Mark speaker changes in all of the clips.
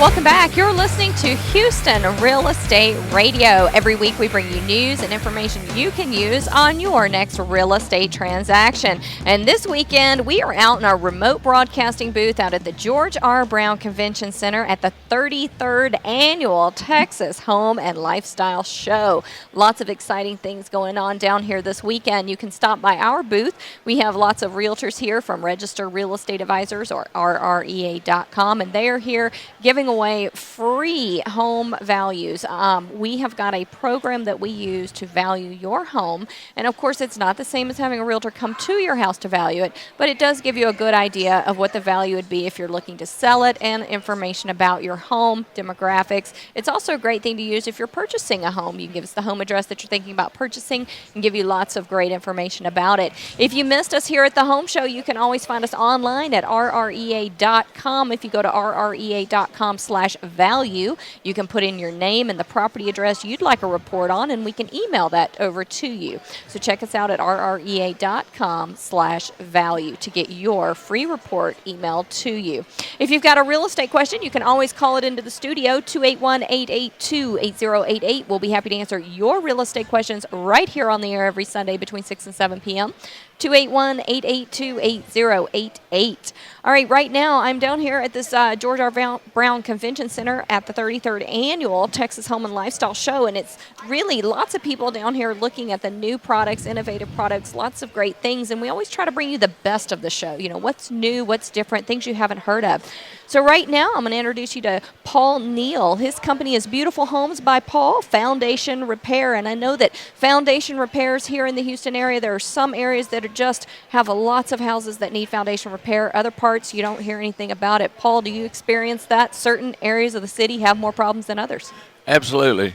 Speaker 1: Welcome back. You're listening to Houston Real Estate Radio. Every week we bring you news and information you can use on your next real estate transaction. And this weekend we are out in our remote broadcasting booth out at the George R. Brown Convention Center at the 33rd Annual Texas Home and Lifestyle Show. Lots of exciting things going on down here this weekend. You can stop by our booth. We have lots of realtors here from Registered Real Estate Advisors or RREA.com, and they are here giving away free home values. We have got a program that we use to value your home, and of course it's not the same as having a realtor come to your house to value it, but it does give you a good idea of what the value would be if you're looking to sell it, and information about your home, demographics. It's also a great thing to use if you're purchasing a home. You can give us the home address that you're thinking about purchasing and give you lots of great information about it. If you missed us here at the home show, you can always find us online at RREA.com. If you go to RREA.com/value, you can put in your name and the property address you'd like a report on, and we can email that over to you. So check us out at RREA.com/value to get your free report emailed to you. If you've got a real estate question, you can always call it into the studio, 281-882-8088. We'll be happy to answer your real estate questions right here on the air every Sunday between 6 and 7 p.m. 281-882-8088. All right, right now I'm down here at this George R. Brown Convention Center at the 33rd Annual Texas Home and Lifestyle Show, and it's really lots of people down here looking at the new products, innovative products, lots of great things, and we always try to bring you the best of the show. You know, what's new, what's different, things you haven't heard of. So right now I'm going to introduce you to Paul Neal. His company is Beautiful Homes by Paul, Foundation Repair, and I know that foundation repairs here in the Houston area, there are some areas that are just have lots of houses that need foundation repair. Other parts, you don't hear anything about it. Paul, do you experience that? Certain areas of the city have more problems than others?
Speaker 2: Absolutely.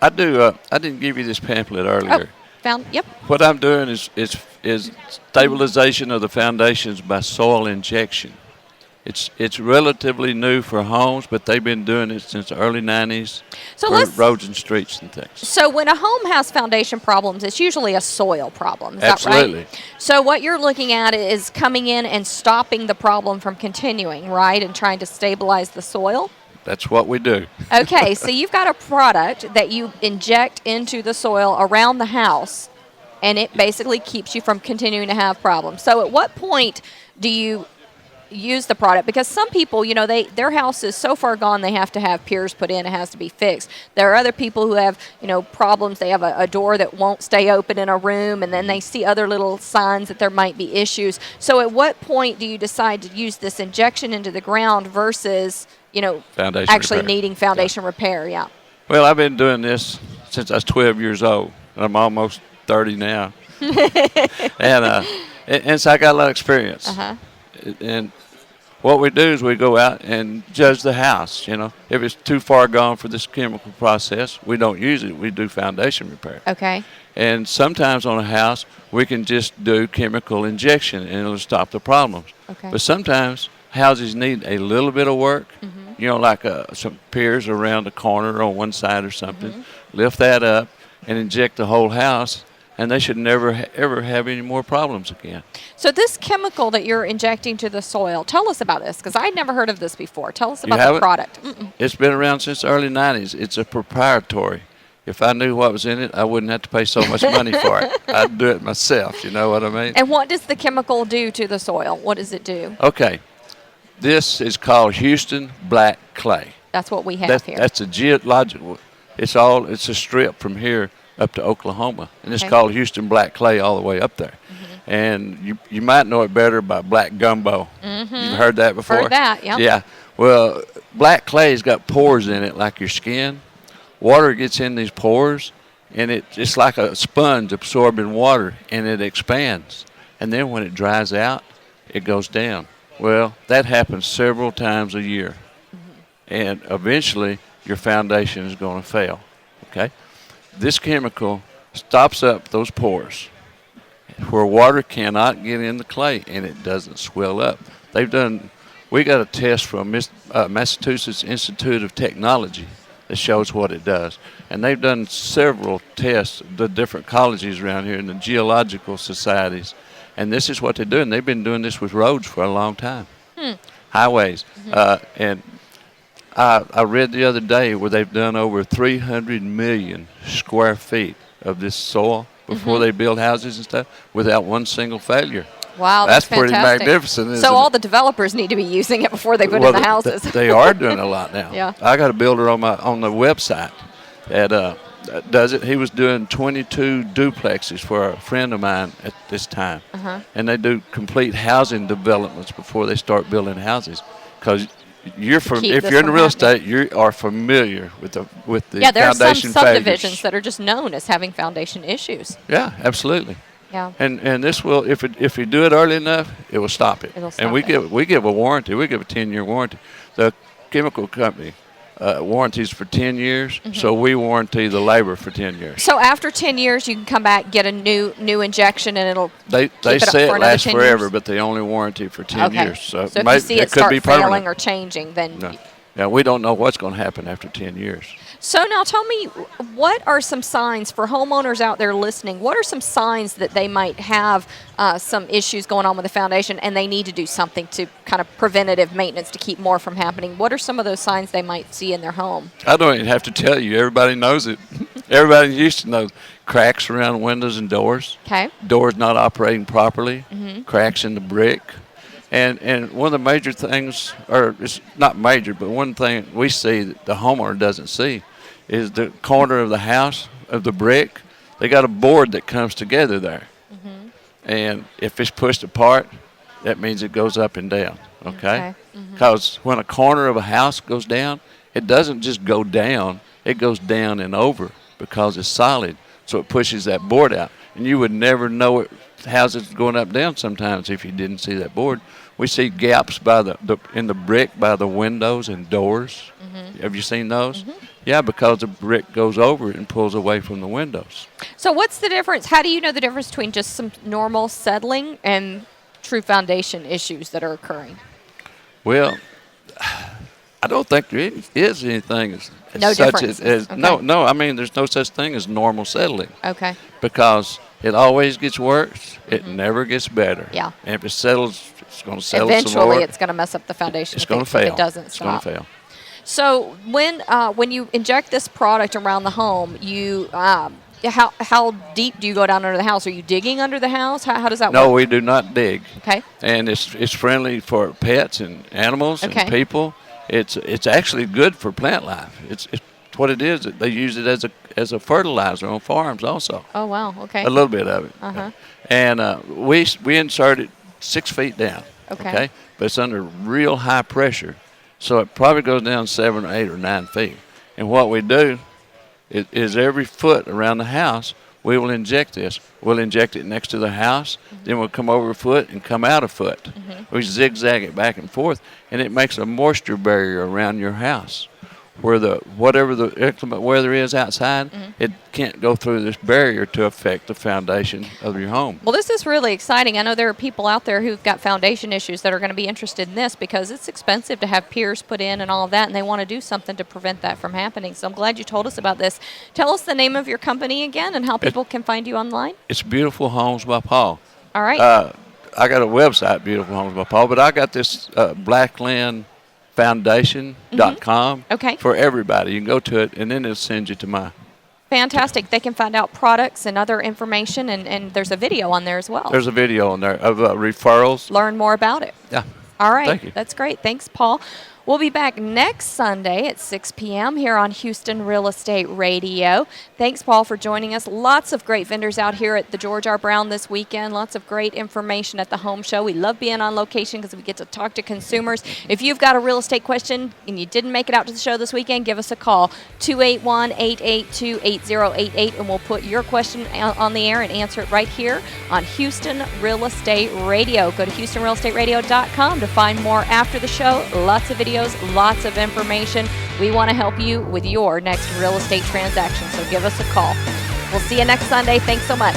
Speaker 2: I do. I didn't give you this pamphlet earlier.
Speaker 1: Yep.
Speaker 2: What I'm doing is stabilization of the foundations by soil injection. It's relatively new for homes, but they've been doing it since the early 90s for roads and streets and things.
Speaker 1: So when a home has foundation problems, it's usually a soil problem. Is
Speaker 2: Absolutely.
Speaker 1: that right? So what you're looking at is coming in and stopping the problem from continuing, right, and trying to stabilize the soil?
Speaker 2: That's what we do.
Speaker 1: Okay, so you've got a product that you inject into the soil around the house, and it basically keeps you from continuing to have problems. So at what point do you use the product? Because some people, you know, their house is so far gone they have to have piers put in, it has to be fixed. There are other people who have, you know, problems. They have a door that won't stay open in a room, and then they see other little signs that there might be issues. So at what point do you decide to use this injection into the ground versus, you know, actually needing foundation repair? Yeah.
Speaker 2: Well, I've been doing this since I was 12 years old, and I'm almost 30 now. and so I got a lot of experience. And what we do is we go out and judge the house. You know, if it's too far gone for this chemical process, we don't use it. We do foundation repair.
Speaker 1: Okay.
Speaker 2: And sometimes on a house, we can just do chemical injection, and it'll stop the problems.
Speaker 1: Okay.
Speaker 2: But sometimes houses need a little bit of work. You know, like some piers around the corner on one side or something. Lift that up and inject the whole house, and they should never, ever have any more problems again.
Speaker 1: So this chemical that you're injecting to the soil, tell us about this, because I'd never heard of this before. Tell us about the product.
Speaker 2: It's been around since the early 90s. It's a proprietary. If I knew what was in it, I wouldn't have to pay so much money for it. I'd do it myself, you know what I mean?
Speaker 1: And what does the chemical do to the soil? What does it do?
Speaker 2: Okay. This is called Houston black clay.
Speaker 1: That's what we have here.
Speaker 2: That's a geological. It's a strip from here up to Oklahoma, and it's called Houston black clay all the way up there. And you might know it better by black gumbo. You've heard that before?
Speaker 1: Heard that, yeah.
Speaker 2: Yeah. Well, black clay's got pores in it like your skin. Water gets in these pores, and it's like a sponge absorbing water, and it expands. And then when it dries out, it goes down. Well, that happens several times a year. And eventually, your foundation is going to fail, okay? This chemical stops up those pores where water cannot get in the clay, and it doesn't swell up. We got a test from Massachusetts Institute of Technology that shows what it does. And they've done several tests, the different colleges around here and the geological societies. And this is what they're doing. They've been doing this with roads for a long time, highways. And I read the other day where they've done over 300 million square feet of this soil before they build houses and stuff without one single failure.
Speaker 1: Wow,
Speaker 2: That's pretty
Speaker 1: fantastic.
Speaker 2: magnificent, isn't
Speaker 1: So all
Speaker 2: it?
Speaker 1: the developers need to be using it before they put in the houses.
Speaker 2: They are doing a lot now.
Speaker 1: Yeah.
Speaker 2: I got a builder on the website that does it. He was doing 22 duplexes for a friend of mine at this time, and they do complete housing developments before they start building houses. Because if you're in the real estate, you are familiar with the
Speaker 1: there are some
Speaker 2: foundation
Speaker 1: subdivisions
Speaker 2: failures.
Speaker 1: that are just known as having foundation issues.
Speaker 2: Yeah, absolutely.
Speaker 1: Yeah.
Speaker 2: And this will, if you do it early enough, it will stop it.
Speaker 1: It'll stop
Speaker 2: and we
Speaker 1: it.
Speaker 2: give a warranty. We give a 10-year warranty. The chemical company warranties for 10 years, so we warranty the labor for 10 years.
Speaker 1: So after 10 years, you can come back, get a new injection, and it'll
Speaker 2: They
Speaker 1: keep it
Speaker 2: say
Speaker 1: up for
Speaker 2: it
Speaker 1: another
Speaker 2: lasts
Speaker 1: 10
Speaker 2: forever,
Speaker 1: years?
Speaker 2: but they only warranty for 10 years. So
Speaker 1: if you see it
Speaker 2: could
Speaker 1: start
Speaker 2: be
Speaker 1: failing
Speaker 2: permanent.
Speaker 1: or changing, then
Speaker 2: No. Yeah, we don't know what's going to happen after 10 years.
Speaker 1: So now tell me, what are some signs for homeowners out there listening? What are some signs that they might have some issues going on with the foundation and they need to do something to kind of preventative maintenance to keep more from happening? What are some of those signs they might see in their home?
Speaker 2: I don't even have to tell you. Everybody knows it. Everybody used to know cracks around windows and doors.
Speaker 1: Okay.
Speaker 2: Doors not operating properly. Cracks in the brick. And one of the major things, or it's not major, but one thing we see that the homeowner doesn't see is the corner of the house, of the brick, they got a board that comes together there. And if it's pushed apart, that means it goes up and down, okay? Because when a corner of a house goes down, it doesn't just go down, it goes down and over because it's solid. So it pushes that board out. And you would never know it, houses going up and down sometimes if you didn't see that board. We see gaps in the brick by the windows and doors. Have you seen those? Yeah, because the brick goes over it and pulls away from the windows.
Speaker 1: So what's the difference? How do you know the difference between just some normal settling and true foundation issues that are occurring?
Speaker 2: Well, I don't think there is anything as
Speaker 1: No
Speaker 2: such
Speaker 1: difference.
Speaker 2: as
Speaker 1: Okay.
Speaker 2: no. I mean, there's no such thing as normal settling
Speaker 1: Okay.
Speaker 2: because it always gets worse. It never gets better.
Speaker 1: Yeah.
Speaker 2: And if it settles, it's going to settle some
Speaker 1: Eventually,
Speaker 2: more.
Speaker 1: it's going to mess up the foundation.
Speaker 2: It's
Speaker 1: if
Speaker 2: going to fail.
Speaker 1: If it doesn't
Speaker 2: It's going
Speaker 1: stop.
Speaker 2: to fail.
Speaker 1: So when you inject this product around the home, you how deep do you go down under the house? Are you digging under the house? How does that
Speaker 2: No,
Speaker 1: work?
Speaker 2: we do not dig.
Speaker 1: Okay.
Speaker 2: And it's friendly for pets and animals
Speaker 1: Okay.
Speaker 2: and people. It's actually good for plant life. It's what it is. They use it as a fertilizer on farms also.
Speaker 1: Oh wow. Okay.
Speaker 2: A little bit of it.
Speaker 1: Uh-huh.
Speaker 2: And we insert it 6 feet down.
Speaker 1: Okay.
Speaker 2: But it's under real high pressure, so it probably goes down 7 or 8 or 9 feet. And what we do is every foot around the house, we will inject this. We'll inject it next to the house, then we'll come over a foot and come out a foot. We zigzag it back and forth, and it makes a moisture barrier around your house. Where whatever the inclement weather is outside, it can't go through this barrier to affect the foundation of your home.
Speaker 1: Well, this is really exciting. I know there are people out there who've got foundation issues that are going to be interested in this because it's expensive to have piers put in and all of that, and they want to do something to prevent that from happening. So I'm glad you told us about this. Tell us the name of your company again and how people can find you online.
Speaker 2: It's Beautiful Homes by Paul.
Speaker 1: All right.
Speaker 2: I got a website, Beautiful Homes by Paul, but I got this blacklandfoundation.com
Speaker 1: Okay.
Speaker 2: for everybody. You can go to it, and then it'll send you to my.
Speaker 1: Fantastic. They can find out products and other information, and there's a video on there as well.
Speaker 2: There's a video on there of referrals.
Speaker 1: Learn more about it.
Speaker 2: Yeah.
Speaker 1: All right.
Speaker 2: Thank you.
Speaker 1: That's great. Thanks, Paul. We'll be back next Sunday at 6 p.m. here on Houston Real Estate Radio. Thanks, Paul, for joining us. Lots of great vendors out here at the George R. Brown this weekend. Lots of great information at the home show. We love being on location because we get to talk to consumers. If you've got a real estate question and you didn't make it out to the show this weekend, give us a call, 281-882-8088, and we'll put your question on the air and answer it right here on Houston Real Estate Radio. Go to HoustonRealEstateRadio.com to find more after the show. Lots of videos, lots of information. We want to help you with your next real estate transaction, so give us a call. We'll see you next Sunday. Thanks so much.